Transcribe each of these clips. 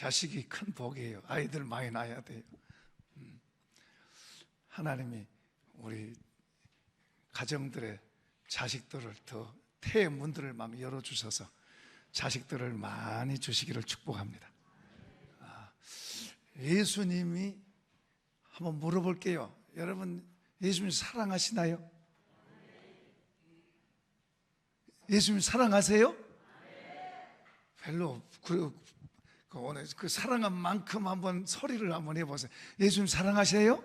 자식이 큰 복이에요. 아이들 많이 낳아야 돼요. 하나님이 우리 가정들의 자식들을 더 태의 문들을 막 열어주셔서 자식들을 많이 주시기를 축복합니다. 예수님이 한번 물어볼게요. 여러분, 예수님 사랑하시나요? 예수님 사랑하세요? 별로 오늘 그 사랑한 만큼 한번 소리를 한번 해보세요. 예수님 사랑하세요?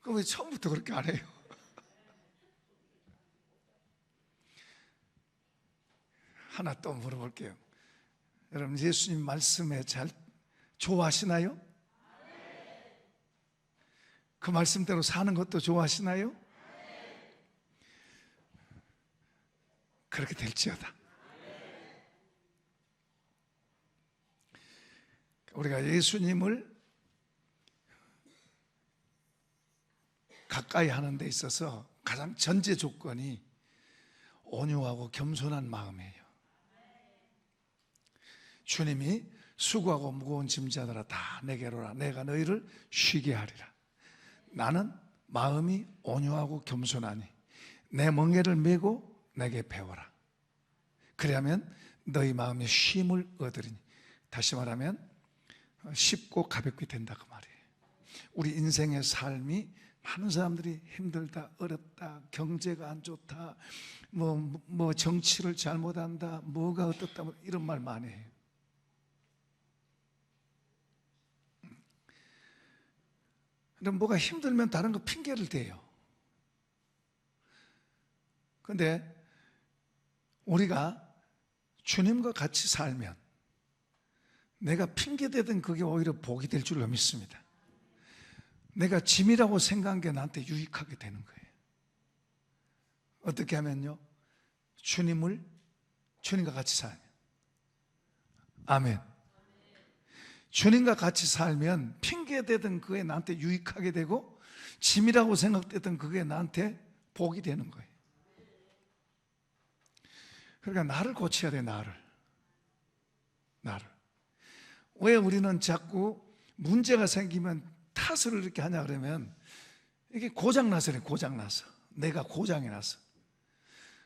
그럼 왜 처음부터 그렇게 안 해요? 하나 또 물어볼게요. 여러분, 예수님 말씀에 잘 좋아하시나요? 그 말씀대로 사는 것도 좋아하시나요? 그렇게 될지어다. 우리가 예수님을 가까이 하는 데 있어서 가장 전제 조건이 온유하고 겸손한 마음이에요. 주님이 수고하고 무거운 짐자들아 다 내게로 오라. 내가 너희를 쉬게 하리라. 나는 마음이 온유하고 겸손하니 내 멍에를 메고 내게 배워라. 그래야면 너희 마음에 쉼을 얻으리니. 다시 말하면 쉽고 가볍게 된다 그 말이에요. 우리 인생의 삶이 많은 사람들이 힘들다, 어렵다, 경제가 안 좋다, 뭐 정치를 잘못한다, 뭐가 어떻다, 이런 말 많이 해요. 근데 뭐가 힘들면 다른 거 핑계를 대요. 근데 우리가 주님과 같이 살면 내가 핑계대던 그게 오히려 복이 될 줄로 믿습니다. 내가 짐이라고 생각한 게 나한테 유익하게 되는 거예요. 어떻게 하면요? 주님과 같이 살면. 아멘. 주님과 같이 살면 핑계대던 그게 나한테 유익하게 되고 짐이라고 생각되던 그게 나한테 복이 되는 거예요. 그러니까 나를 고쳐야 돼. 나를. 왜 우리는 자꾸 문제가 생기면 탓을 이렇게 하냐 그러면 이게 고장나서 그래. 고장나서 내가 고장이 나서.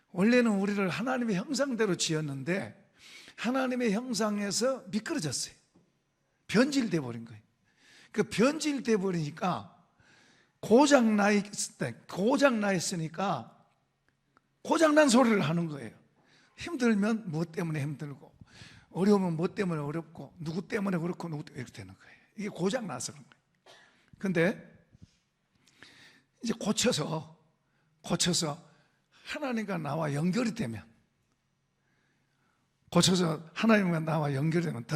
원래는 우리를 하나님의 형상대로 지었는데 하나님의 형상에서 미끄러졌어요. 변질돼 버린 거예요. 그 변질돼 버리니까 고장나 있으니까 고장난 소리를 하는 거예요. 힘들면 무엇 때문에 힘들고, 어려우면 무엇 때문에 어렵고, 누구 때문에 그렇고, 누구 때문에 이렇게 되는 거예요. 이게 고장나서 그런 거예요. 근데 이제 고쳐서 하나님과 나와 연결이 되면, 더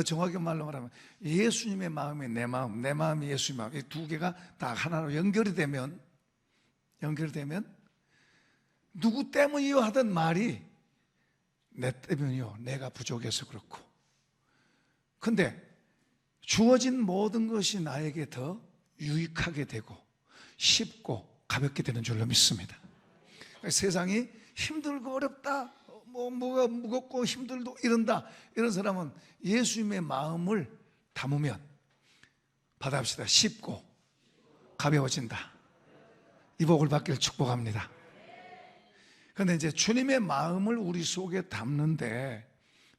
정확하게 말로 말하면 예수님의 마음이 내 마음, 내 마음이 예수님의 마음, 이 두 개가 다 하나로 연결이 되면 누구 때문이요 하던 말이 내 때문이요, 내가 부족해서 그렇고, 근데 주어진 모든 것이 나에게 더 유익하게 되고 쉽고 가볍게 되는 줄로 믿습니다. 세상이 힘들고 어렵다, 뭐가 무겁고 힘들고 이런다, 이런 사람은 예수님의 마음을 담으면 받아봅시다. 쉽고 가벼워진다. 이 복을 받기를 축복합니다. 그런데 이제 주님의 마음을 우리 속에 담는데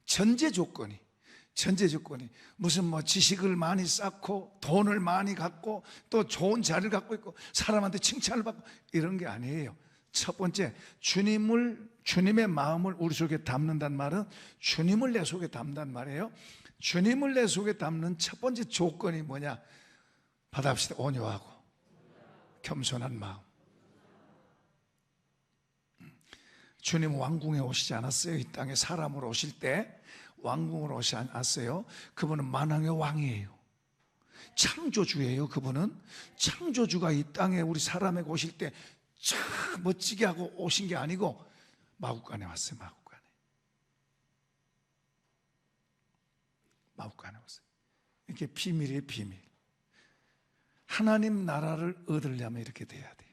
전제 조건이 무슨 지식을 많이 쌓고 돈을 많이 갖고 또 좋은 자리를 갖고 있고 사람한테 칭찬을 받고 이런 게 아니에요. 첫 번째, 주님의 마음을 우리 속에 담는다는 말은 주님을 내 속에 담는다는 말이에요. 주님을 내 속에 담는 첫 번째 조건이 뭐냐? 받아봅시다. 온유하고 겸손한 마음. 주님 왕궁에 오시지 않았어요. 이 땅에 사람으로 오실 때 왕궁으로 오시지 않았어요. 그분은 만왕의 왕이에요. 창조주예요. 그분은 창조주가 이 땅에 우리 사람에게 오실 때 참 멋지게 하고 오신 게 아니고 마구간에 왔어요. 마구간에 왔어요. 이게 비밀이에요. 비밀. 하나님 나라를 얻으려면 이렇게 돼야 돼요.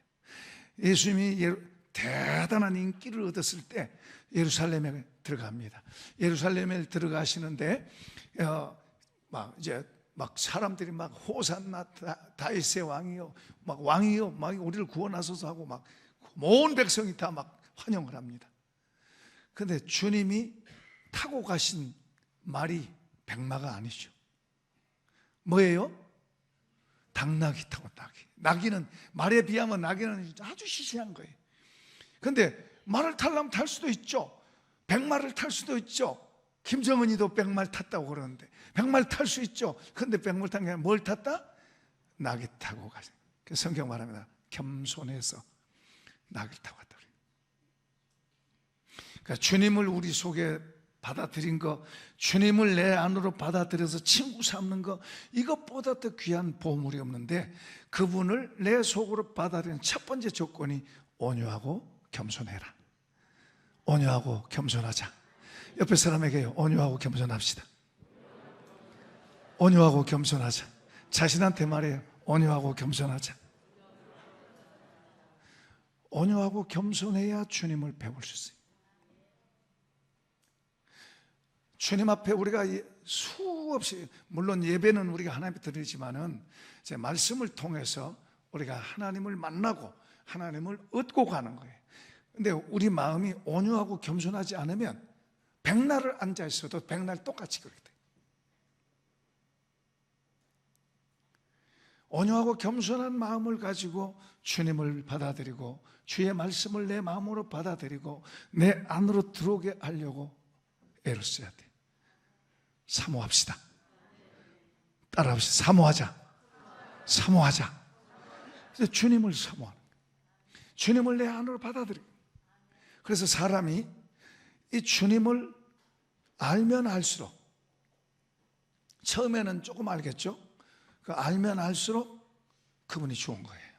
예수님이 대단한 인기를 얻었을 때 예루살렘에 들어갑니다. 예루살렘에 들어가시는데 막 사람들이 막 호산나 다윗의 왕이요, 막 왕이요, 막 우리를 구원하소서 하고 막 온 백성이 다 막 환영을 합니다. 그런데 주님이 타고 가신 말이 백마가 아니죠. 뭐예요? 당나귀 타고 나귀는 말에 비하면 나귀는 아주 시시한 거예요. 그런데 말을 타려면 탈 수도 있죠. 백마를 탈 수도 있죠. 김정은이도 백마를 탔다고 그러는데 백마를 탈 수 있죠. 그런데 백마를 탄 게 아니라 뭘 탔다? 나귀 타고 가죠. 성경 말합니다. 겸손해서 나귀를 타고 갔다. 그러니까 주님을 우리 속에 받아들인 거, 주님을 내 안으로 받아들여서 친구 삼는 거, 이것보다 더 귀한 보물이 없는데, 그분을 내 속으로 받아들이는 첫 번째 조건이 온유하고 겸손해라. 온유하고 겸손하자. 옆에 사람에게요, 온유하고 겸손합시다. 온유하고 겸손하자. 자신한테 말해요, 온유하고 겸손하자. 온유하고 겸손해야 주님을 배울 수 있어요. 주님 앞에 우리가 수없이, 물론 예배는 우리가 하나님 앞에 드리지만은 제 말씀을 통해서 우리가 하나님을 만나고 하나님을 얻고 가는 거예요. 근데 우리 마음이 온유하고 겸손하지 않으면 백날을 앉아 있어도 백날 똑같이 그렇게 돼요. 온유하고 겸손한 마음을 가지고 주님을 받아들이고 주의 말씀을 내 마음으로 받아들이고 내 안으로 들어오게 하려고 애를 써야 돼요. 사모합시다. 따라합시다. 사모하자. 그래서 주님을 사모하는 거예요. 주님을 내 안으로 받아들이고. 그래서 사람이 이 주님을 알면 알수록, 처음에는 조금 알겠죠? 그 알면 알수록 그분이 좋은 거예요.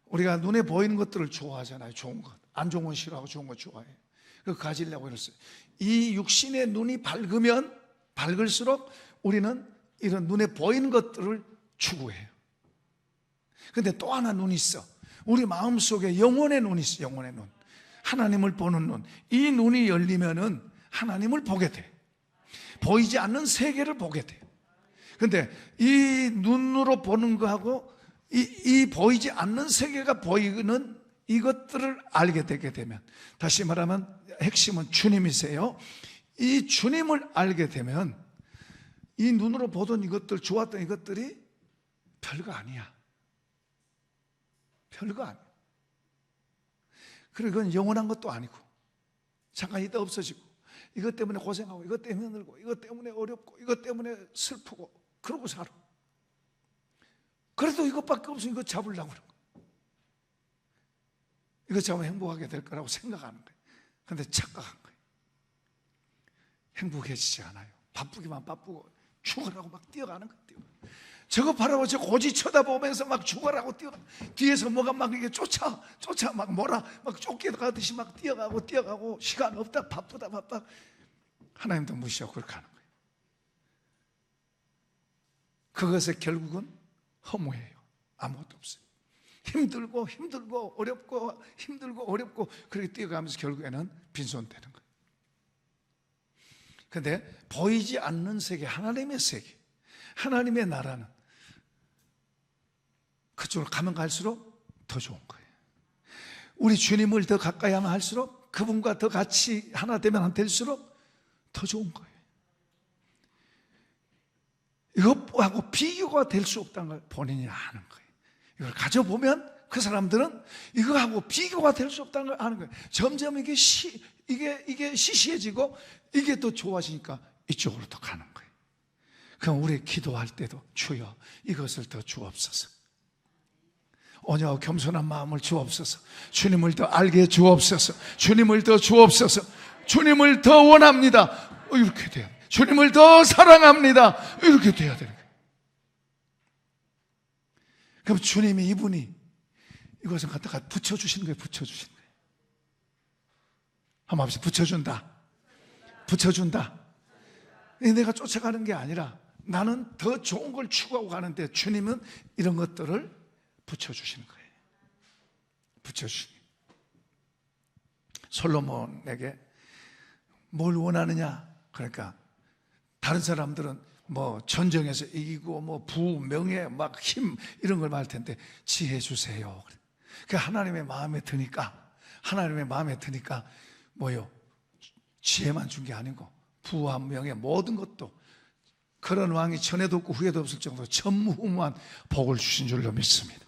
우리가 눈에 보이는 것들을 좋아하잖아요. 좋은 것. 안 좋은 건 싫어하고 좋은 것 좋아해요. 그거 가지려고 이랬어요. 이 육신의 눈이 밝으면 밝을수록 우리는 이런 눈에 보이는 것들을 추구해요. 그런데 또 하나 눈이 있어. 우리 마음속에 영혼의 눈이 있어. 영혼의 눈. 하나님을 보는 눈. 이 눈이 열리면은 하나님을 보게 돼. 보이지 않는 세계를 보게 돼. 그런데 이 눈으로 보는 거하고 이 보이지 않는 세계가 보이는 이것들을 알게 되게 되면, 다시 말하면 핵심은 주님이세요. 이 주님을 알게 되면 이 눈으로 보던 이것들, 좋았던 이것들이 별거 아니야. 별거 아니야. 그리고 그건 영원한 것도 아니고 잠깐 있다 없어지고, 이것 때문에 고생하고 이것 때문에 힘들고 이것 때문에 어렵고 이것 때문에 슬프고 그러고 살아. 그래도 이것밖에 없으면 이거 잡으려고 그러고, 이거 잡으면 행복하게 될 거라고 생각하는 거예요. 그런데 착각한 거예요. 행복해지지 않아요. 바쁘기만 바쁘고 죽으라고 막 뛰어가는 거예요. 저거 바라보고 저 고지 쳐다보면서 막 죽으라고 뛰어가. 뒤에서 뭐가 막 이게 쫓아 막 뭐라 막 쫓겨가듯이 막 뛰어가고 시간 없다, 바쁘다. 하나님도 무시하고 그렇게 하는 거예요. 그것의 결국은 허무해요. 아무것도 없어요. 힘들고 어렵고 그렇게 뛰어가면서 결국에는 빈손되는 거예요. 그런데 보이지 않는 세계, 하나님의 세계, 하나님의 나라는 그쪽으로 가면 갈수록 더 좋은 거예요. 우리 주님을 더 가까이 하면 할수록, 그분과 더 같이 하나 되면 될수록 더 좋은 거예요. 이것하고 비교가 될 수 없다는 걸 본인이 아는 거예요. 이걸 가져보면 그 사람들은 이거하고 비교가 될 수 없다는 걸 아는 거예요. 점점 이게 시시해지고 이게 더 좋아지니까 이쪽으로 더 가는 거예요. 그럼 우리 기도할 때도 주여 이것을 더 주옵소서. 온유하고 겸손한 마음을 주옵소서. 주님을 더 알게 주옵소서. 주님을 더 주옵소서. 주님을 더 원합니다. 이렇게 돼요. 주님을 더 사랑합니다. 이렇게 돼야 되는 거예요. 그럼 주님이, 이분이 이것을 갖다가 붙여주시는 거예요. 붙여주시는 거예요. 한번 합시다. 붙여준다. 내가 쫓아가는 게 아니라 나는 더 좋은 걸 추구하고 가는데 주님은 이런 것들을 붙여주시는 거예요. 붙여주시는 거예요. 솔로몬에게 뭘 원하느냐? 그러니까 다른 사람들은 뭐 전쟁에서 이기고 뭐 부, 명예, 막 힘 이런 걸 말할 텐데 지혜 주세요. 그 하나님의 마음에 드니까 뭐요? 지혜만 준 게 아니고 부와 명예 모든 것도 그런 왕이 전에도 없고 후에도 없을 정도로 전무후무한 복을 주신 줄로 믿습니다.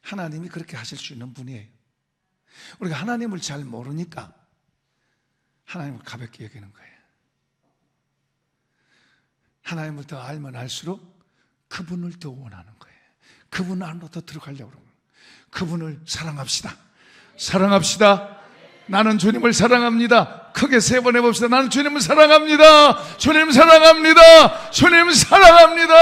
하나님이 그렇게 하실 수 있는 분이에요. 우리가 하나님을 잘 모르니까 하나님을 가볍게 여기는 거예요. 하나님을 더 알면 알수록 그분을 더 원하는 거예요. 그분 안으로 더 들어가려고 그러는 거예요. 그분을 사랑합시다. 사랑합시다. 나는 주님을 사랑합니다. 크게 3번 해봅시다. 나는 주님을 사랑합니다. 주님 사랑합니다. 주님 사랑합니다.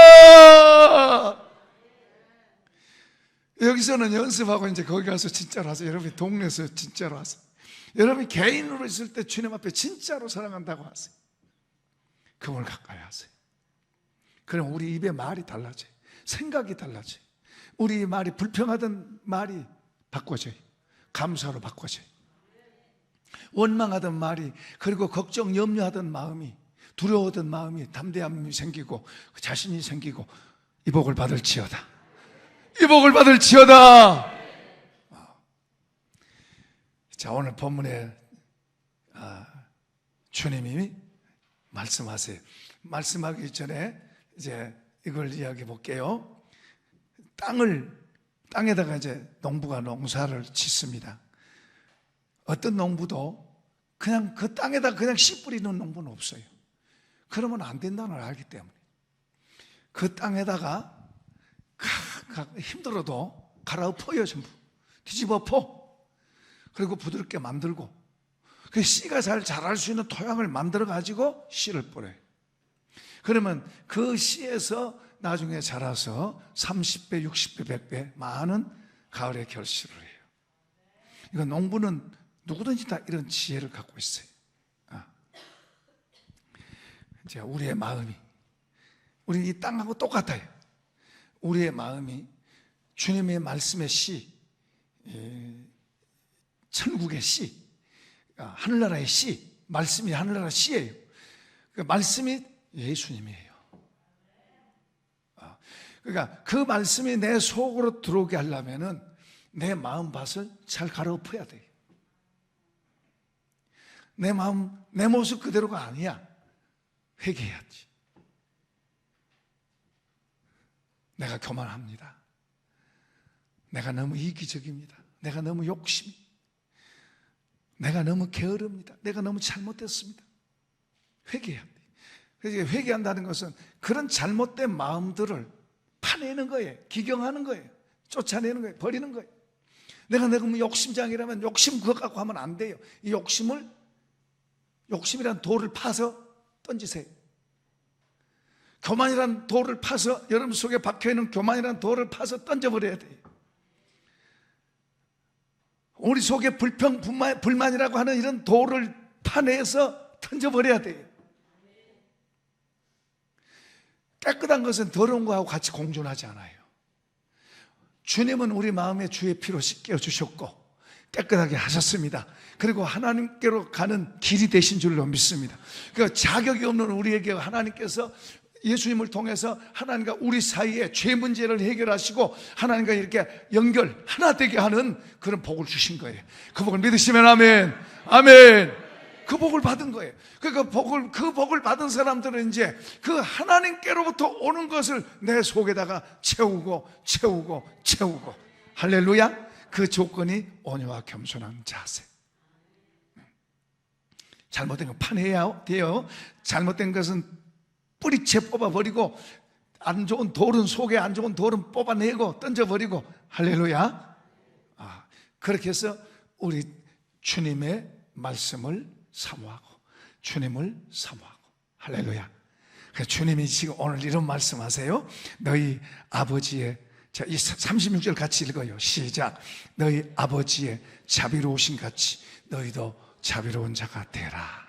여기서는 연습하고 이제 거기 가서 진짜로 하세요. 여러분이 동네에서 진짜로 하세요. 여러분이 개인으로 있을 때 주님 앞에 진짜로 사랑한다고 하세요. 그걸 가까이 하세요. 그럼 우리 입의 말이 달라져요. 생각이 달라져요. 우리 말이 불평하던 말이 바꿔져요. 감사로 바꿔져요. 원망하던 말이, 그리고 걱정, 염려하던 마음이, 두려워하던 마음이 담대함이 생기고 자신이 생기고 이 복을 받을지어다. 이 복을 받을지어다. 자, 오늘 본문에 주님이 말씀하세요. 말씀하기 전에 이제 이걸 이야기해 볼게요. 땅에다가 이제 농부가 농사를 짓습니다. 어떤 농부도 그냥 그 땅에다 그냥 씨 뿌리는 농부는 없어요. 그러면 안 된다는 걸 알기 때문에 그 땅에다가 힘들어도 갈아엎어요. 전부 뒤집어 엎어. 그리고 부드럽게 만들고 그 씨가 잘 자랄 수 있는 토양을 만들어 가지고 씨를 뿌려요. 그러면 그 씨에서 나중에 자라서 30배, 60배, 100배 많은 가을에 결실을 해요. 이거 농부는 누구든지 다 이런 지혜를 갖고 있어요. 이제 우리의 마음이, 우리 이 땅하고 똑같아요. 우리의 마음이 주님의 말씀의 씨, 천국의 씨, 하늘나라의 씨, 말씀이 하늘나라 씨예요. 그 말씀이 예수님이에요. 그러니까 그 말씀이 내 속으로 들어오게 하려면은 내 마음밭을 잘 갈아엎어야 돼요. 내 마음, 내 모습 그대로가 아니야. 회개해야지. 내가 교만합니다. 내가 너무 이기적입니다. 내가 너무 욕심이, 내가 너무 게으릅니다. 내가 너무 잘못됐습니다. 회개해야 돼. 그래서 회개한다는 것은 그런 잘못된 마음들을 파내는 거예요. 기경하는 거예요. 쫓아내는 거예요. 버리는 거예요. 내가 너무 욕심장이라면 욕심 그거 갖고 하면 안 돼요. 이 욕심이란 돌을 파서 던지세요. 교만이란 돌을 파서, 여러분 속에 박혀있는 교만이란 돌을 파서 던져버려야 돼요. 우리 속에 불평, 불만이라고 하는 이런 돌을 파내서 던져버려야 돼요. 깨끗한 것은 더러운 것하고 같이 공존하지 않아요. 주님은 우리 마음에 주의 피로 씻겨 주셨고 깨끗하게 하셨습니다. 그리고 하나님께로 가는 길이 되신 줄로 믿습니다. 그 자격이 없는 우리에게 하나님께서 예수님을 통해서 하나님과 우리 사이에 죄 문제를 해결하시고 하나님과 이렇게 연결 하나 되게 하는 그런 복을 주신 거예요. 그 복을 믿으시면 아멘. 아멘. 그 복을 받은 거예요. 그 복을 받은 사람들은 이제 그 하나님께로부터 오는 것을 내 속에다가 채우고 할렐루야. 그 조건이 온유와 겸손한 자세. 잘못된 건 파내야 돼요. 잘못된 것은 뿌리채 뽑아버리고 안 좋은 돌은, 속에 안 좋은 돌은 뽑아내고 던져버리고 할렐루야. 그렇게 해서 우리 주님의 말씀을 사모하고 주님을 사모하고 할렐루야. 주님이 지금 오늘 이런 말씀하세요. 너희 아버지의, 자, 이 36절 같이 읽어요. 시작. 너희 아버지의 자비로우신 같이 너희도 자비로운 자가 되라.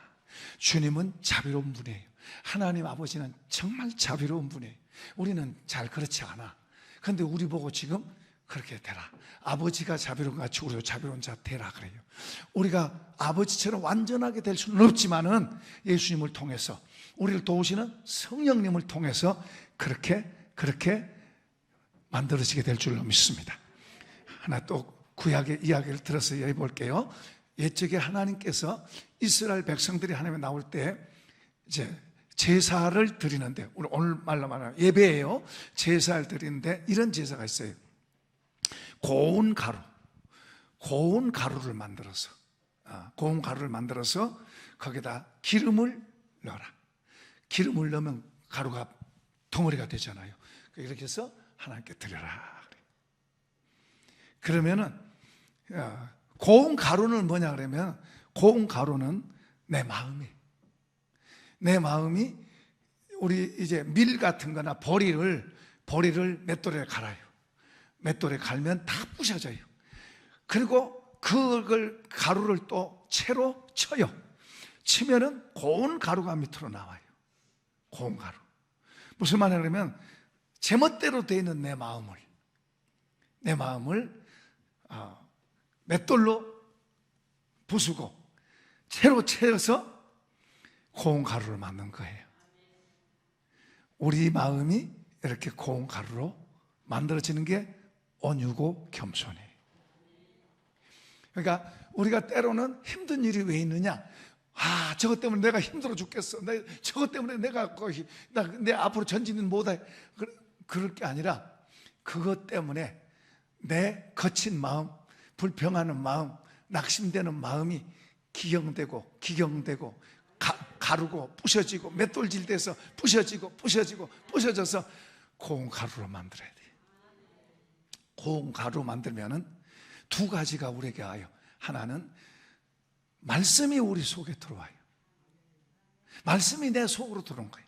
주님은 자비로운 분이에요. 하나님 아버지는 정말 자비로운 분이에요. 우리는 잘 그렇지 않아. 그런데 우리 보고 지금 그렇게 되라. 아버지가 자비로운 것 같이 우리도 자비로운 자 되라 그래요. 우리가 아버지처럼 완전하게 될 수는 없지만은 예수님을 통해서, 우리를 도우시는 성령님을 통해서 그렇게 만들어지게 될 줄로 믿습니다. 하나 또 구약의 이야기를 들어서 얘기해 볼게요. 옛적에 하나님께서 이스라엘 백성들이 하나님에 나올 때 이제 제사를 드리는데, 우리 오늘 말로 말하면 예배예요. 제사를 드리는데 이런 제사가 있어요. 고운 가루를 만들어서 거기다 기름을 넣어라. 기름을 넣으면 가루가 덩어리가 되잖아요. 이렇게 해서 하나님께 드려라. 그러면은 고운 가루는 뭐냐 그러면, 고운 가루는 내 마음이 우리 이제 밀 같은 거나 보리를 맷돌에 갈아요. 맷돌에 갈면 다 부셔져요. 그리고 그걸 가루를 또 채로 쳐요. 치면은 고운 가루가 밑으로 나와요. 고운 가루. 무슨 말이냐 그러면, 제멋대로 되어 있는 내 마음을 맷돌로 부수고 채로 채워서 고운 가루를 만든 거예요. 우리 마음이 이렇게 고운 가루로 만들어지는 게 온유고 겸손이에요. 그러니까 우리가 때로는 힘든 일이 왜 있느냐, 저것 때문에 내가 힘들어 죽겠어, 저것 때문에 내가 내 앞으로 전진은 못해, 그럴 게 아니라 그것 때문에 내 거친 마음, 불평하는 마음, 낙심되는 마음이 기경되고 가루고 부셔지고 맷돌질 돼서 부셔져서 고운 가루로 만들어야 돼요. 고운 가루 만들면은 두 가지가 우리에게 와요. 하나는 말씀이 우리 속에 들어와요. 말씀이 내 속으로 들어온 거예요.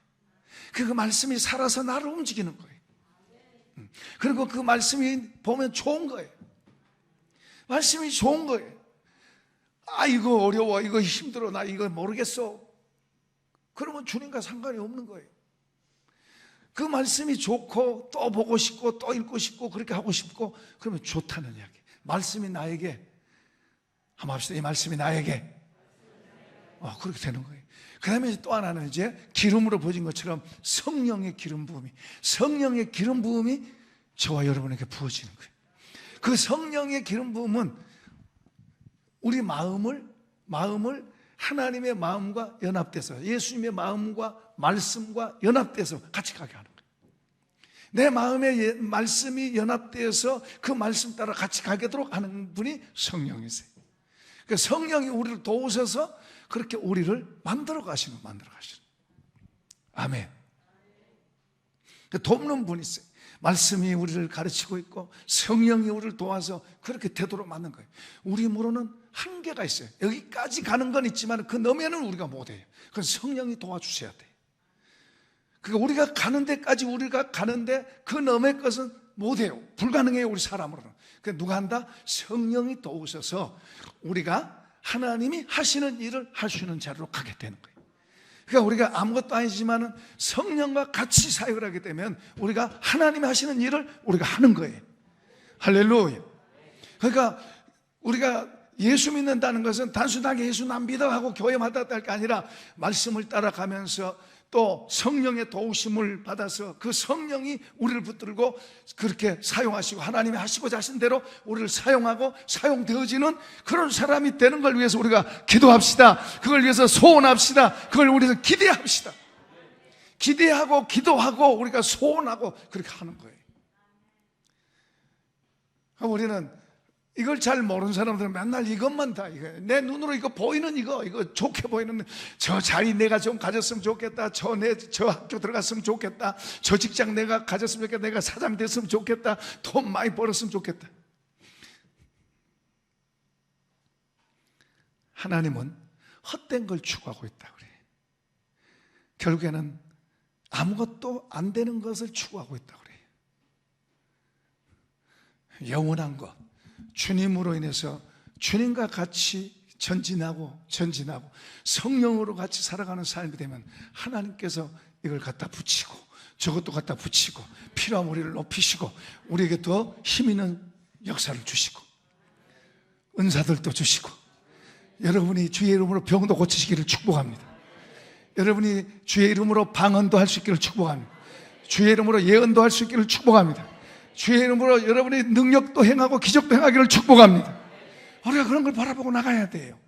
그 말씀이 살아서 나를 움직이는 거예요. 그리고 그 말씀이 보면 좋은 거예요. 말씀이 좋은 거예요. 이거 어려워, 이거 힘들어, 나 이거 모르겠어, 그러면 주님과 상관이 없는 거예요. 그 말씀이 좋고 또 보고 싶고 또 읽고 싶고 그렇게 하고 싶고, 그러면 좋다는 이야기. 말씀이 나에게, 한번 합시다. 이 말씀이 나에게 그렇게 되는 거예요. 그 다음에 또 하나는 이제 기름으로 보여진 것처럼 성령의 기름 부음이 저와 여러분에게 부어지는 거예요. 그 성령의 기름 부음은 우리 마음을 하나님의 마음과 연합돼서, 예수님의 마음과 말씀과 연합돼서 같이 가게 하는 거예요. 내 마음에 말씀이 연합되어서 그 말씀 따라 같이 가게도록 하는 분이 성령이세요. 그 성령이 우리를 도우셔서 그렇게 우리를 만들어 가시는. 아멘. 돕는 분이 있어요. 말씀이 우리를 가르치고 있고 성령이 우리를 도와서 그렇게 되도록 만든 거예요. 우리 힘으로는 한계가 있어요. 여기까지 가는 건 있지만 그 너머에는 우리가 못해요. 그건 성령이 도와주셔야 돼요. 그러니까 우리가 가는 데까지 우리가 가는데 그 너머의 것은 못해요. 불가능해요, 우리 사람으로는. 그러니까 누가 한다? 성령이 도우셔서 우리가 하나님이 하시는 일을 할 수 있는 자리로 가게 되는 거예요. 그러니까 우리가 아무것도 아니지만 성령과 같이 사역을 하게 되면 우리가 하나님이 하시는 일을 우리가 하는 거예요. 할렐루야. 그러니까 우리가 예수 믿는다는 것은 단순하게 예수 난 믿어 하고 교회만 왔다 할 게 아니라 말씀을 따라가면서 또 성령의 도우심을 받아서 그 성령이 우리를 붙들고 그렇게 사용하시고 하나님이 하시고자 하신 대로 우리를 사용하고 사용되어지는 그런 사람이 되는 걸 위해서 우리가 기도합시다. 그걸 위해서 소원합시다. 그걸 우리가 기대합시다. 기대하고 기도하고 우리가 소원하고 그렇게 하는 거예요. 우리는 이걸 잘 모르는 사람들은 맨날 이것만 다, 내 눈으로 이거 보이는 이거 좋게 보이는 저 자리 내가 좀 가졌으면 좋겠다, 저 학교 들어갔으면 좋겠다, 저 직장 내가 가졌으면 좋겠다, 내가 사장 됐으면 좋겠다, 돈 많이 벌었으면 좋겠다. 하나님은 헛된 걸 추구하고 있다 그래. 결국에는 아무것도 안 되는 것을 추구하고 있다 그래. 영원한 것, 주님으로 인해서 주님과 같이 전진하고 성령으로 같이 살아가는 삶이 되면 하나님께서 이걸 갖다 붙이고 저것도 갖다 붙이고 필요하면 우리를 높이시고 우리에게 더 힘 있는 역사를 주시고 은사들도 주시고 여러분이 주의 이름으로 병도 고치시기를 축복합니다. 여러분이 주의 이름으로 방언도 할 수 있기를 축복합니다. 주의 이름으로 예언도 할 수 있기를 축복합니다. 주의 이름으로 여러분이 능력도 행하고 기적도 행하기를 축복합니다. 우리가 그런 걸 바라보고 나가야 돼요.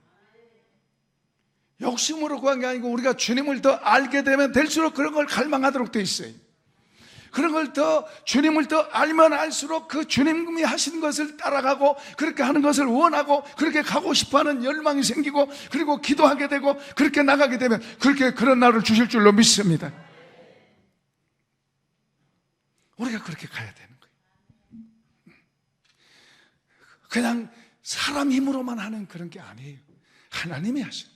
욕심으로 구한 게 아니고 우리가 주님을 더 알게 되면 될수록 그런 걸 갈망하도록 되어 있어요. 그런 걸 더 주님을 더 알면 알수록 그 주님이 하신 것을 따라가고 그렇게 하는 것을 원하고 그렇게 가고 싶어하는 열망이 생기고 그리고 기도하게 되고 그렇게 나가게 되면 그렇게 그런 날을 주실 줄로 믿습니다. 우리가 그렇게 가야 되는 거예요. 그냥 사람 힘으로만 하는 그런 게 아니에요. 하나님이 하시는.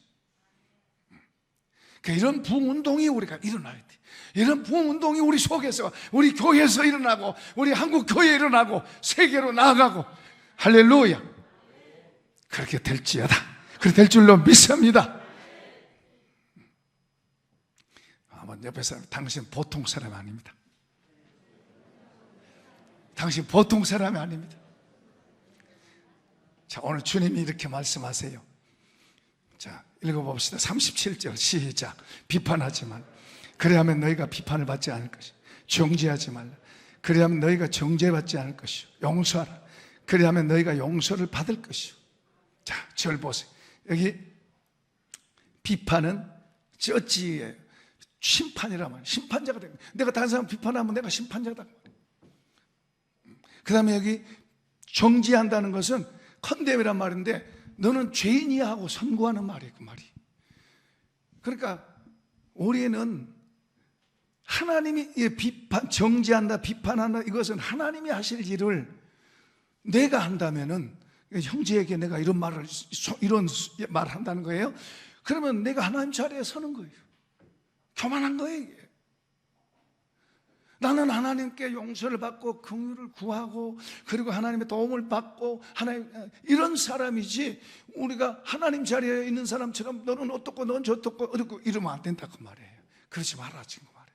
이런 부흥운동이 우리가 일어나야 돼. 이런 부흥운동이 우리 속에서, 우리 교회에서 일어나고, 우리 한국 교회에 일어나고, 세계로 나아가고, 할렐루야. 그렇게 될지어다. 그렇게 될 줄로 믿습니다. 한번 옆에 사람, 당신 보통 사람 아닙니다. 당신 보통 사람이 아닙니다. 자, 오늘 주님이 이렇게 말씀하세요. 자, 읽어봅시다. 37절 시작. 비판하지 말라. 그래야면 너희가 비판을 받지 않을 것이요. 정죄하지 말라. 그래야면 너희가 정죄받지 않을 것이요. 용서하라. 그래야면 너희가 용서를 받을 것이요. 자, 절 보세요. 여기 비판은 저지예요. 심판이란 말이에요. 심판자가 됩니다. 내가 다른 사람 비판하면 내가 심판자다. 그 다음에 여기 정죄한다는 것은 컨뎀이란 말인데 너는 죄인이야 하고 선고하는 말이에요. 그 말이. 그러니까 우리는 하나님이 비판, 정죄한다, 비판한다, 이것은 하나님이 하실 일을 내가 한다면은 형제에게 내가 이런 말을 한다는 거예요. 그러면 내가 하나님 자리에 서는 거예요. 교만한 거예요, 이게. 나는 하나님께 용서를 받고 긍휼을 구하고 그리고 하나님의 도움을 받고 하나님 이런 사람이지, 우리가 하나님 자리에 있는 사람처럼 너는 어떻고 넌 저떻고 어떻고 이러면 안 된다 그 말이에요. 그러지 말라 지금 말이에요.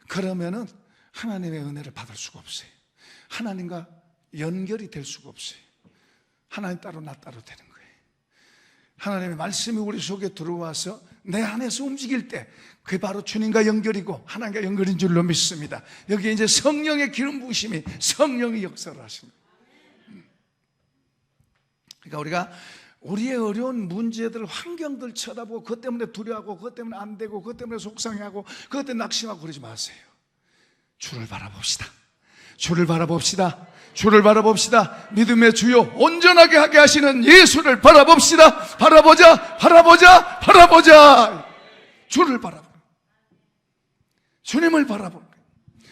그러면은 하나님의 은혜를 받을 수가 없어요. 하나님과 연결이 될 수가 없어요. 하나님 따로 나 따로 되는 거예요. 하나님의 말씀이 우리 속에 들어와서 내 안에서 움직일 때 그게 바로 주님과 연결이고 하나님과 연결인 줄로 믿습니다. 여기 이제 성령의 기름 부으심이, 성령이 역사를 하십니다. 그러니까 우리가 우리의 어려운 문제들, 환경들 쳐다보고 그것 때문에 두려워하고 그것 때문에 안 되고 그것 때문에 속상해하고 그것 때문에 낙심하고 그러지 마세요. 주를 바라봅시다. 주를 바라봅시다. 주를 바라봅시다. 믿음의 주요 온전하게 하게 하시는 예수를 바라봅시다. 바라보자, 바라보자, 바라보자. 주를 바라보는, 주님을 바라보는 거예요.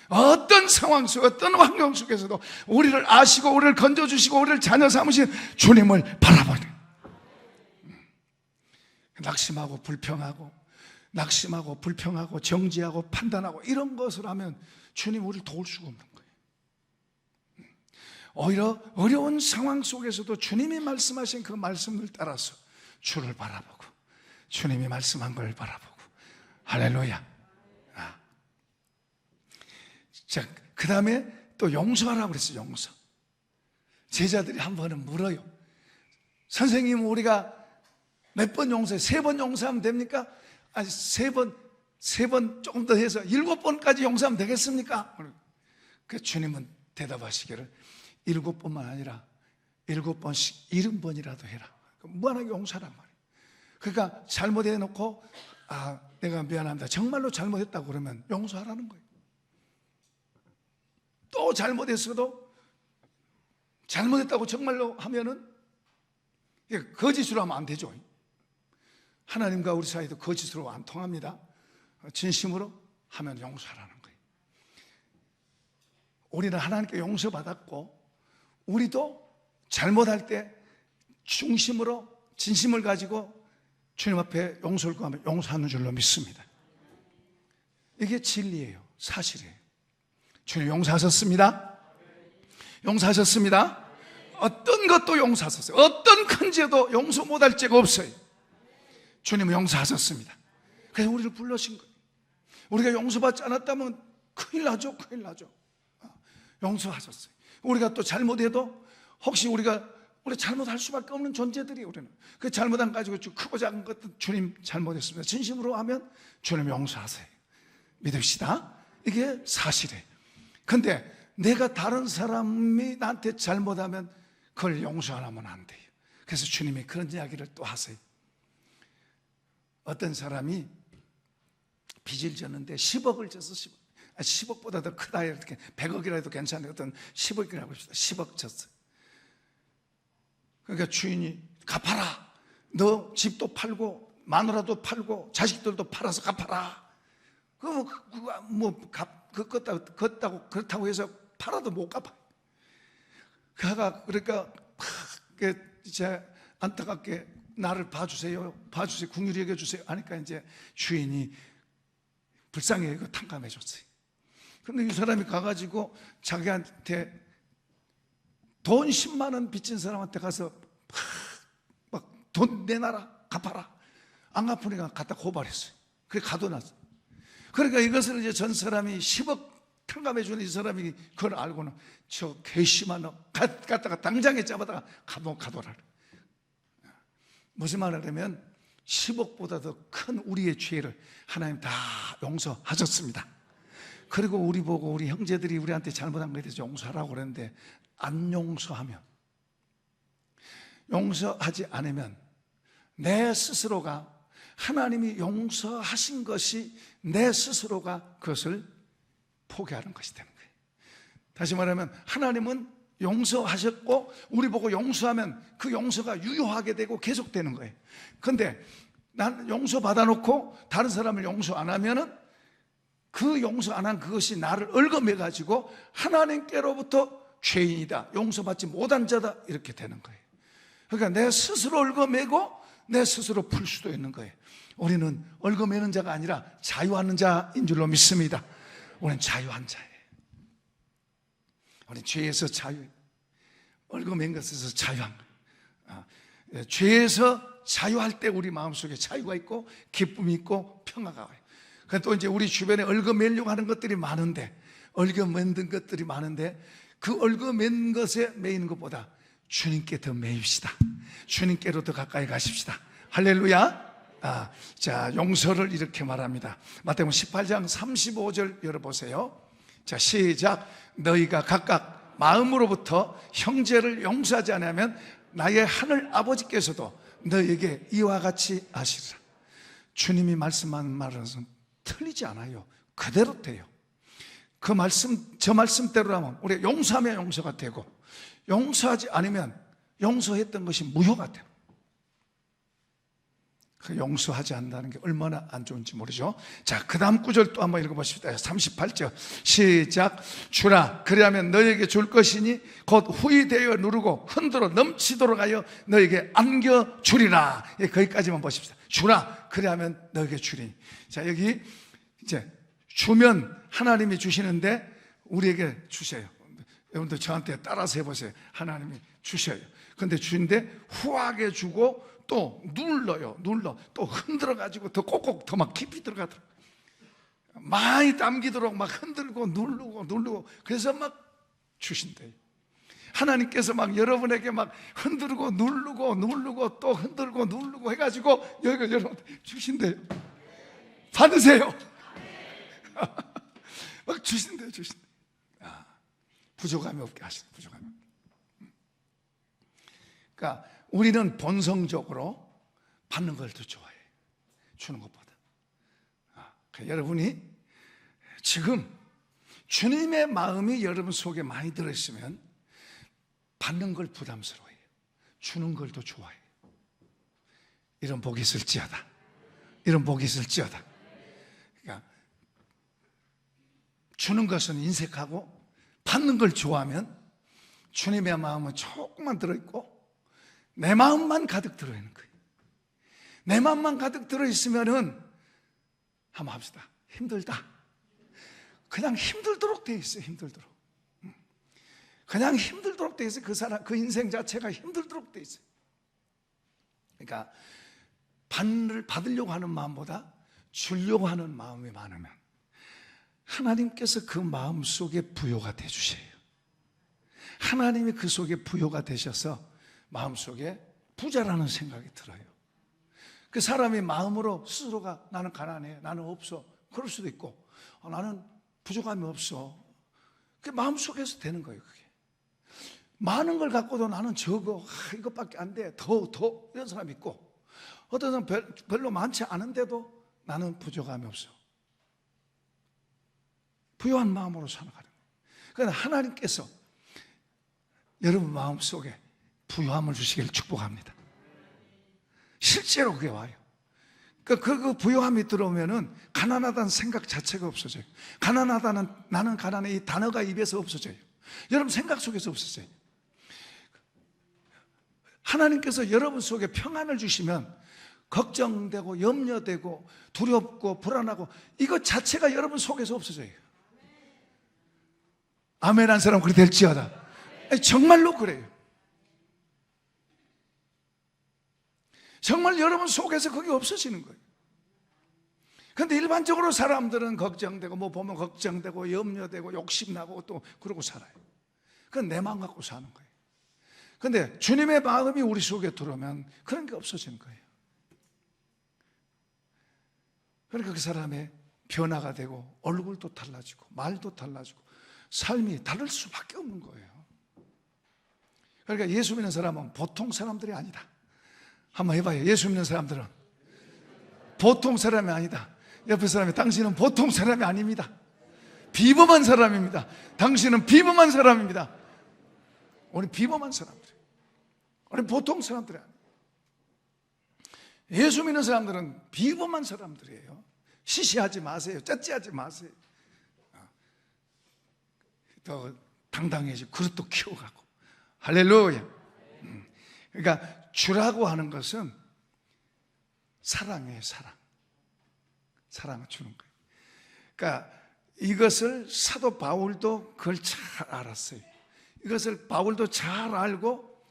어떤 상황 속, 어떤 환경 속에서도 우리를 아시고 우리를 건져주시고 우리를 자녀 삼으신 주님을 바라보는 거예요. 낙심하고 불평하고 정죄하고 판단하고 이런 것을 하면 주님 우리를 도울 수가 없는 거예요. 오히려 어려운 상황 속에서도 주님이 말씀하신 그 말씀을 따라서 주를 바라보고 주님이 말씀한 걸 바라보고, 할렐루야. 자, 그 다음에 또 용서하라고 그랬어요. 용서. 제자들이 한 번은 물어요. 선생님, 우리가 몇 번 용서해? 3번 용서하면 됩니까? 아니, 3번 조금 더 해서 7번까지 용서하면 되겠습니까? 그 주님은 대답하시기를 7번만 아니라 7번씩 70번이라도 해라. 무한하게 용서하란 말이에요. 그러니까 잘못해놓고 내가 미안합니다, 정말로 잘못했다고 그러면 용서하라는 거예요. 또 잘못했어도 잘못했다고 정말로 하면은 거짓으로 하면 안 되죠. 하나님과 우리 사이도 거짓으로 안 통합니다. 진심으로 하면 용서하라는 거예요. 우리는 하나님께 용서받았고 우리도 잘못할 때 중심으로 진심을 가지고 주님 앞에 용서를 구하면 용서하는 줄로 믿습니다. 이게 진리예요. 사실이에요. 주님 용서하셨습니다. 용서하셨습니다. 어떤 것도 용서하셨어요. 어떤 큰 죄도 용서 못할 죄가 없어요. 주님은 용서하셨습니다. 그래서 우리를 불러신 거예요. 우리가 용서받지 않았다면 큰일 나죠. 큰일 나죠. 용서하셨어요. 우리가 또 잘못해도 혹시 우리 잘못할 수밖에 없는 존재들이 우리는 그 잘못한 가지고 크고 작은 것도 주님 잘못했습니다. 진심으로 하면 주님 용서하세요. 믿읍시다. 이게 사실이에요. 근데 내가 다른 사람이 나한테 잘못하면 그걸 용서 안 하면 안 돼요. 그래서 주님이 그런 이야기를 또 하세요. 어떤 사람이 빚을 졌는데 10억을 졌어. 10억보다 더 크다 이렇게 100억이라 해도 괜찮아요. 어떤 10억이라고 합시다. 10억 졌어요. 그러니까 주인이 갚아라. 너 집도 팔고 마누라도 팔고 자식들도 팔아서 갚아라. 그렇다고 해서 팔아도 못 갚아. 그러니까 이제 안타깝게 나를 봐주세요, 긍휼히 여겨주세요 하니까 이제 주인이 불쌍히 여기고 탕감해 줬어요. 그런데 이 사람이 가가지고 자기한테 돈 10만 원 빚진 사람한테 가서 막 돈 내놔라, 갚아라. 안 갚으니까 갖다 고발했어요. 그래 가둬놨어. 그러니까 이것을 이제 전 사람이 10억 탕감해 주는 이 사람이 그걸 알고는 저 괘씸한 놈 갖다가 당장에 잡아다가 감옥 가둬라. 무슨 말을 하냐면 10억보다 더 큰 우리의 죄를 하나님 다 용서하셨습니다. 그리고 우리 보고 우리 형제들이 우리한테 잘못한 것에 대해서 용서하라고 그랬는데 안 용서하면, 용서하지 않으면 내 스스로가 하나님이 용서하신 것이 내 스스로가 그것을 포기하는 것이 되는 거예요. 다시 말하면 하나님은 용서하셨고 우리 보고 용서하면 그 용서가 유효하게 되고 계속되는 거예요. 그런데 난 용서 받아놓고 다른 사람을 용서 안 하면은 그 용서 안 한 그것이 나를 얽어매 가지고 하나님께로부터 죄인이다, 용서받지 못한 자다 이렇게 되는 거예요. 그러니까 내 스스로 얽어매고 내 스스로 풀 수도 있는 거예요. 우리는 얽어매는 자가 아니라 자유하는 자인 줄로 믿습니다. 우리는 자유한 자예요. 우리는 죄에서 자유해요. 얽어맨 것에서 자유한 거예요. 죄에서 자유할 때 우리 마음속에 자유가 있고 기쁨이 있고 평화가 와요. 또 이제 우리 주변에 얽어매려고 하는 것들이 많은데, 얽어맨 것들이 많은데 그 얽어맨 것에 매이는 것보다 주님께 더 매입시다. 주님께로 더 가까이 가십시다. 할렐루야. 자, 용서를 이렇게 말합니다. 마태복음 18장 35절 열어보세요. 자, 시작. 너희가 각각 마음으로부터 형제를 용서하지 않으면 나의 하늘 아버지께서도 너희에게 이와 같이 하시리라. 주님이 말씀하는 말은 틀리지 않아요. 그대로 돼요. 그 말씀, 저 말씀대로라면 우리가 용서하면 용서가 되고, 용서하지 않으면 용서했던 것이 무효가 돼요. 그 용서하지 않는다는 게 얼마나 안 좋은지 모르죠. 자, 그 다음 구절 또 한번 읽어보십시다. 38절 시작. 주라, 그리하면 너에게 줄 것이니 곧 후히 되어 누르고 흔들어 넘치도록 하여 너에게 안겨주리라. 거기까지만 보십시다. 주라, 그리하면 너에게 주리니. 자, 여기 이제 주면 하나님이 주시는데 우리에게 주셔요. 여러분들 저한테 따라서 해보세요. 하나님이 주셔요. 근데 주는데 후하게 주고 또 눌러요. 또 흔들어가지고 더 꼭꼭 더 막 깊이 들어가더라고요. 많이 담기도록 막 흔들고 누르고 그래서 막 주신대요. 하나님께서 막 여러분에게 막 흔들고 누르고 또 흔들고 누르고 해가지고 여기가 여러분 주신대요. 받으세요. 막 주신대요. 부족함이 없게 하시는, 부족함이. 그러니까 우리는 본성적으로 받는 걸 더 좋아해요. 주는 것보다. 그러니까 여러분이 지금 주님의 마음이 여러분 속에 많이 들어있으면 받는 걸 부담스러워해요. 주는 걸 더 좋아해요. 이런 복이 있을지어다. 이런 복이 있을지어다. 그러니까 주는 것은 인색하고 받는 걸 좋아하면 주님의 마음은 조금만 들어있고 내 마음만 가득 들어있는 거예요. 내 마음만 가득 들어있으면은 한번 합시다. 힘들다. 그냥 힘들도록 돼 있어요. 힘들도록. 그냥 힘들도록 돼 있어요. 그 사람, 그 인생 자체가 힘들도록 돼 있어요. 그러니까 받으려고 하는 마음보다 주려고 하는 마음이 많으면 하나님께서 그 마음 속에 부여가 돼 주세요. 하나님이 그 속에 부여가 되셔서 마음속에 부자라는 생각이 들어요. 그 사람이 마음으로 스스로가 나는 가난해, 나는 없어, 그럴 수도 있고, 나는 부족함이 없어, 그 마음속에서 되는 거예요. 그게 많은 걸 갖고도 나는 적어, 이것밖에 안 돼, 더 이런 사람이 있고, 어떤 사람은 별로 많지 않은데도 나는 부족함이 없어, 부유한 마음으로 살아가는 거예요. 그러나 하나님께서 여러분 마음속에 부유함을 주시길 축복합니다. 실제로 그게 와요. 그 부유함이 들어오면은 가난하다는 생각 자체가 없어져요. 가난하다는, 나는 가난해, 이 단어가 입에서 없어져요. 여러분 생각 속에서 없어져요. 하나님께서 여러분 속에 평안을 주시면 걱정되고 염려되고 두렵고 불안하고 이것 자체가 여러분 속에서 없어져요. 아멘 한 사람 그리 될지어다. 정말로 그래요. 정말 여러분 속에서 그게 없어지는 거예요. 그런데 일반적으로 사람들은 걱정되고 뭐 보면 걱정되고 염려되고 욕심나고 또 그러고 살아요. 그건 내 마음 갖고 사는 거예요. 그런데 주님의 마음이 우리 속에 들어오면 그런 게 없어지는 거예요. 그러니까 그 사람의 변화가 되고 얼굴도 달라지고 말도 달라지고 삶이 다를 수밖에 없는 거예요. 그러니까 예수 믿는 사람은 보통 사람들이 아니다. 한번 해봐요. 예수 믿는 사람들은 보통 사람이 아니다. 옆에 사람이 당신은 보통 사람이 아닙니다. 비범한 사람입니다. 당신은 비범한 사람입니다. 우리 비범한 사람들이에요. 우리 보통 사람들이 아니에요. 예수 믿는 사람들은 비범한 사람들이에요. 시시하지 마세요. 째째하지 마세요. 더 당당해지고 그릇도 키워가고. 할렐루야. 그러니까 주라고 하는 것은 사랑이에요. 사랑을 주는 거예요. 그러니까 이것을 사도 바울도 그걸 잘 알았어요. 이것을 바울도 잘 알고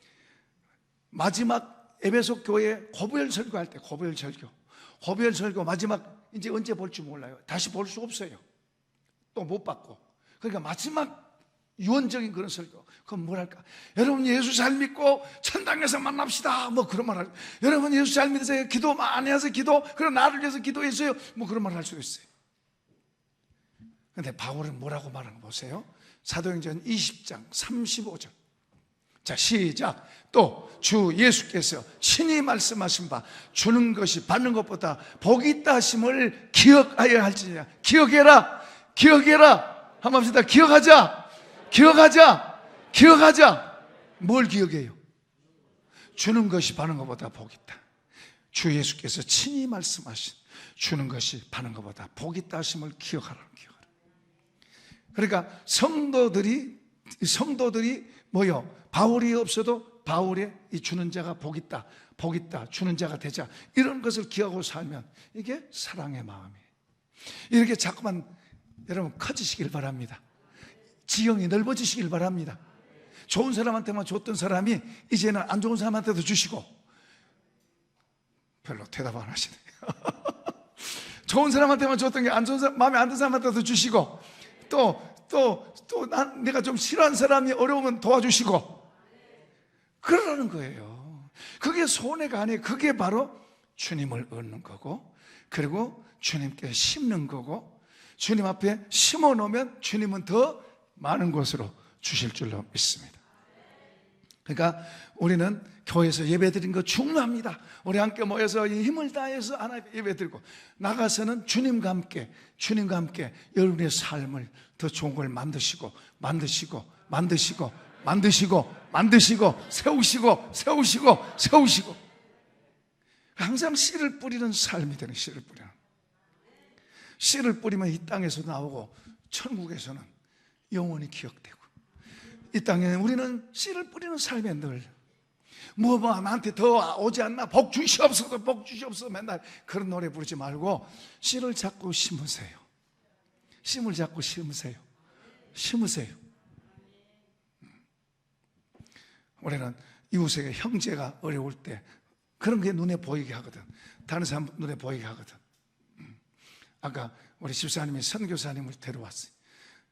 마지막 에베소 교회 고별 설교할 때 고별 설교 마지막 이제 언제 볼지 몰라요. 다시 볼 수 없어요. 또 못 받고. 그러니까 마지막 유언적인 그런 설교. 그건 뭐랄까? 여러분 예수 잘 믿고 천당에서 만납시다. 뭐 그런 말 하죠. 여러분 예수 잘 믿으세요. 기도 많이 하세요. 그럼 나를 위해서 기도했어요. 뭐 그런 말 할 수도 있어요. 그런데 바울은 뭐라고 말하는 거 보세요. 사도행전 20장 35절. 자, 시작. 또 주 예수께서 친히 말씀하신 바 주는 것이 받는 것보다 복이 있다 하심을 기억하여 할지니라. 기억해라. 한번 합시다. 기억하자. 뭘 기억해요? 주는 것이 받는 것보다 복이 있다. 주 예수께서 친히 말씀하신 주는 것이 받는 것보다 복이 있다 하심을 기억하라. 그러니까 성도들이 뭐요? 바울이 없어도 바울의 이 주는 자가 복 있다, 주는 자가 되자, 이런 것을 기억하고 살면 이게 사랑의 마음이에요. 이렇게 자꾸만 여러분 커지시길 바랍니다. 지형이 넓어지시길 바랍니다. 좋은 사람한테만 줬던 사람이 이제는 안 좋은 사람한테도 주시고. 별로 대답 안 하시네. 좋은 사람한테만 줬던 게 안 좋은 사람, 마음에 안 드는 사람한테도 주시고, 내가 좀 싫어하는 사람이 어려우면 도와주시고, 그러라는 거예요. 그게 손해가 아니에요. 그게 바로 주님을 얻는 거고, 그리고 주님께 심는 거고, 주님 앞에 심어 놓으면 주님은 더 많은 것으로 주실 줄로 믿습니다. 그러니까 우리는 교회에서 예배드리는 거 중요합니다. 우리 함께 모여서 힘을 다해서 하나님 예배드리고 나가서는 주님과 함께 여러분의 삶을 더 좋은 걸 만드시고 세우시고 항상 씨를 뿌리는 삶이 되는 씨를 뿌리면 이 땅에서 나오고 천국에서는 영원히 기억되고, 이 땅에는 우리는 씨를 뿌리는 삶에 늘 나한테 더 오지 않나, 복 주시옵소서 맨날 그런 노래 부르지 말고 씨를 자꾸 심으세요. 씨를 자꾸 심으세요. 우리는 이웃에게 형제가 어려울 때 그런 게 눈에 보이게 하거든. 다른 사람 눈에 보이게 하거든. 아까 우리 집사님이 선교사님을 데려왔어요.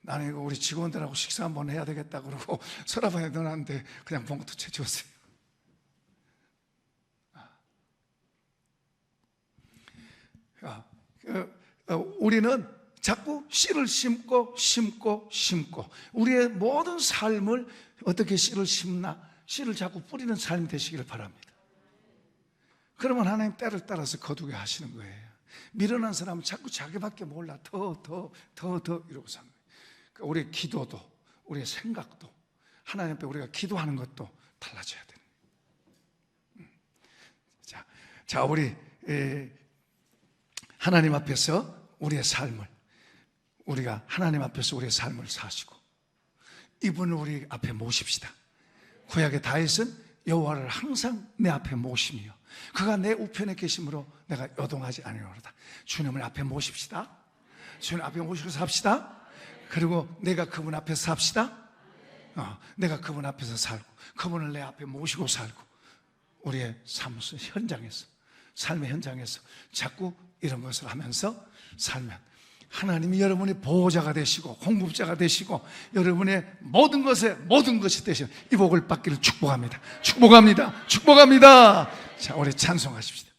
나는 이거 우리 직원들하고 식사 한번 해야 되겠다 그러고 서랍에 넣어놨는데 그냥 봉투 채웠어요. 우리는 자꾸 씨를 심고 우리의 모든 삶을 어떻게 씨를 심나? 씨를 자꾸 뿌리는 삶이 되시기를 바랍니다. 그러면 하나님 때를 따라서 거두게 하시는 거예요. 미련한 사람은 자꾸 자기밖에 몰라. 더 이러고 사는 거예요. 우리의 기도도, 우리의 생각도, 하나님 앞에 우리가 기도하는 것도 달라져야 되는 거예요. 자, 우리 하나님 앞에서 우리의 삶을, 우리가 하나님 앞에서 우리의 삶을 사시고 이분을 우리 앞에 모십시다. 구약의 다윗은 여호와를 항상 내 앞에 모시며 그가 내 우편에 계심으로 내가 요동하지 아니하리로다. 주님을 앞에 모십시다. 주님 앞에 모시고 삽시다. 그리고 내가 그분 앞에서 삽시다. 내가 그분 앞에서 살고 그분을 내 앞에 모시고 살고 우리의 사무소 현장에서, 삶의 현장에서 자꾸 이런 것을 하면서 살면 하나님이 여러분의 보호자가 되시고 공급자가 되시고 여러분의 모든 것이 되시는 이 복을 받기를 축복합니다. 축복합니다. 자, 우리 찬송하십시다.